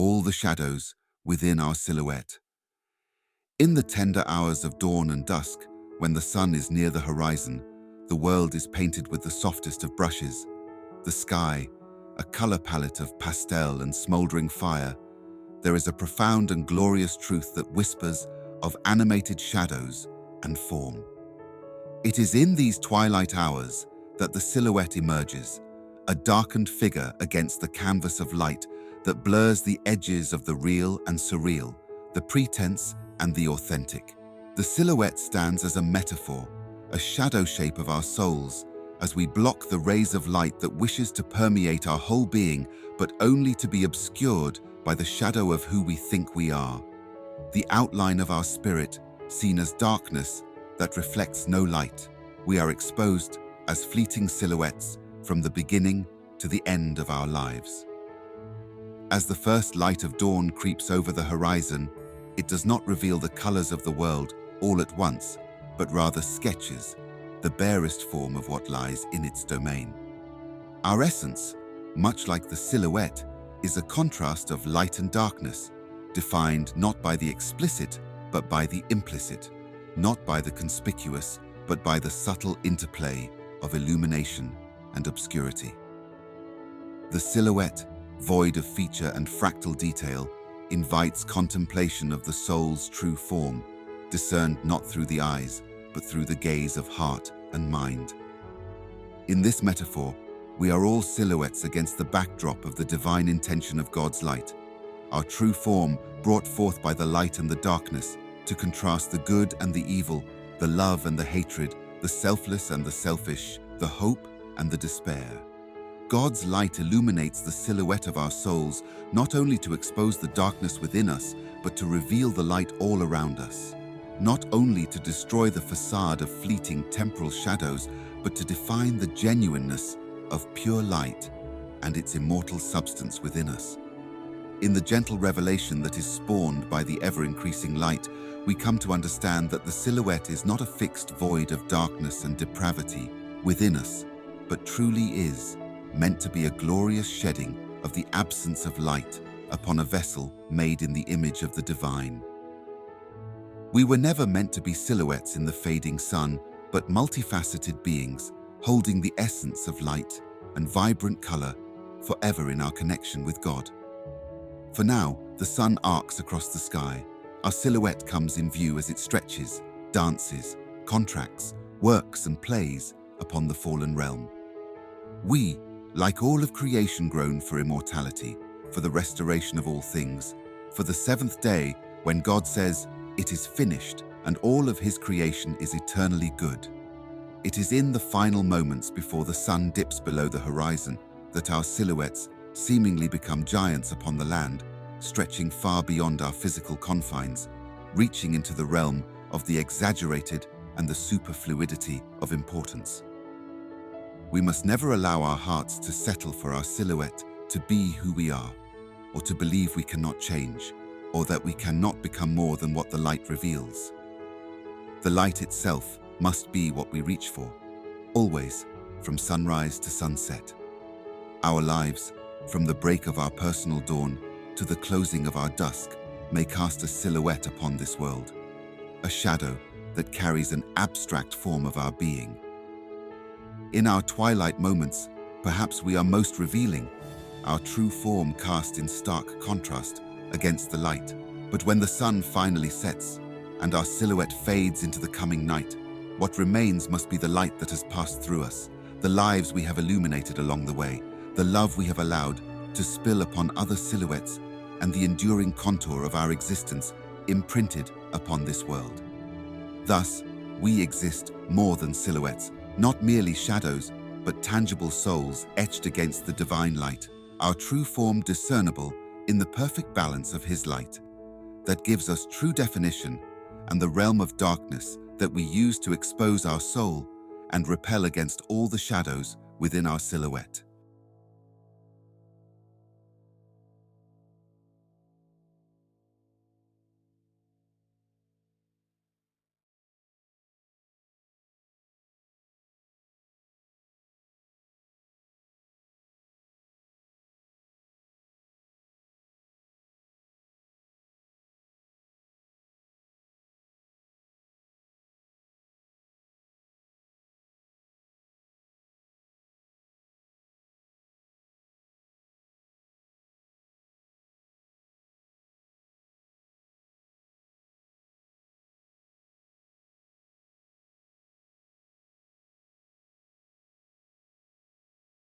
all the shadows within our silhouette. In the tender hours of dawn and dusk, when the sun is near the horizon, the world is painted with the softest of brushes. The sky, a color palette of pastel and smoldering fire, there is a profound and glorious truth that whispers of animated shadows and form. It is in these twilight hours that the silhouette emerges, a darkened figure against the canvas of light that blurs the edges of the real and surreal, the pretense and the authentic. The silhouette stands as a metaphor, a shadow shape of our souls, as we block the rays of light that wishes to permeate our whole being, but only to be obscured by the shadow of who we think we are. The outline of our spirit, seen as darkness that reflects no light. We are exposed as fleeting silhouettes from the beginning to the end of our lives. As the first light of dawn creeps over the horizon, it does not reveal the colors of the world all at once, but rather sketches the barest form of what lies in its domain. Our essence, much like the silhouette, is a contrast of light and darkness, defined not by the explicit, but by the implicit, not by the conspicuous, but by the subtle interplay of illumination and obscurity. The silhouette, void of feature and fractal detail, invites contemplation of the soul's true form, discerned not through the eyes, but through the gaze of heart and mind. In this metaphor, we are all silhouettes against the backdrop of the divine intention of God's light, our true form brought forth by the light and the darkness, to contrast the good and the evil, the love and the hatred, the selfless and the selfish, the hope and the despair. God's light illuminates the silhouette of our souls, not only to expose the darkness within us, but to reveal the light all around us. Not only to destroy the facade of fleeting temporal shadows, but to define the genuineness of pure light and its immortal substance within us. In the gentle revelation that is spawned by the ever-increasing light, we come to understand that the silhouette is not a fixed void of darkness and depravity within us, but truly is meant to be a glorious shedding of the absence of light upon a vessel made in the image of the divine. We were never meant to be silhouettes in the fading sun, but multifaceted beings, holding the essence of light and vibrant color forever in our connection with God. For now, the sun arcs across the sky. Our silhouette comes in view as it stretches, dances, contracts, works and plays upon the fallen realm. We, like all of creation, groan for immortality, for the restoration of all things, for the seventh day when God says, "It is finished," and all of his creation is eternally good. It is in the final moments before the sun dips below the horizon that our silhouettes seemingly become giants upon the land, stretching far beyond our physical confines, reaching into the realm of the exaggerated and the superfluidity of importance. We must never allow our hearts to settle for our silhouette to be who we are, or to believe we cannot change, or that we cannot become more than what the light reveals. The light itself must be what we reach for, always, from sunrise to sunset. Our lives, from the break of our personal dawn to the closing of our dusk, may cast a silhouette upon this world, a shadow that carries an abstract form of our being. In our twilight moments, perhaps we are most revealing, our true form cast in stark contrast against the light. But when the sun finally sets and our silhouette fades into the coming night, what remains must be the light that has passed through us, the lives we have illuminated along the way, the love we have allowed to spill upon other silhouettes, and the enduring contour of our existence imprinted upon this world. Thus, we exist more than silhouettes, not merely shadows, but tangible souls etched against the divine light, our true form discernible in the perfect balance of his light, that gives us true definition, and the realm of darkness that we use to expose our soul and repel against all the shadows within our silhouette.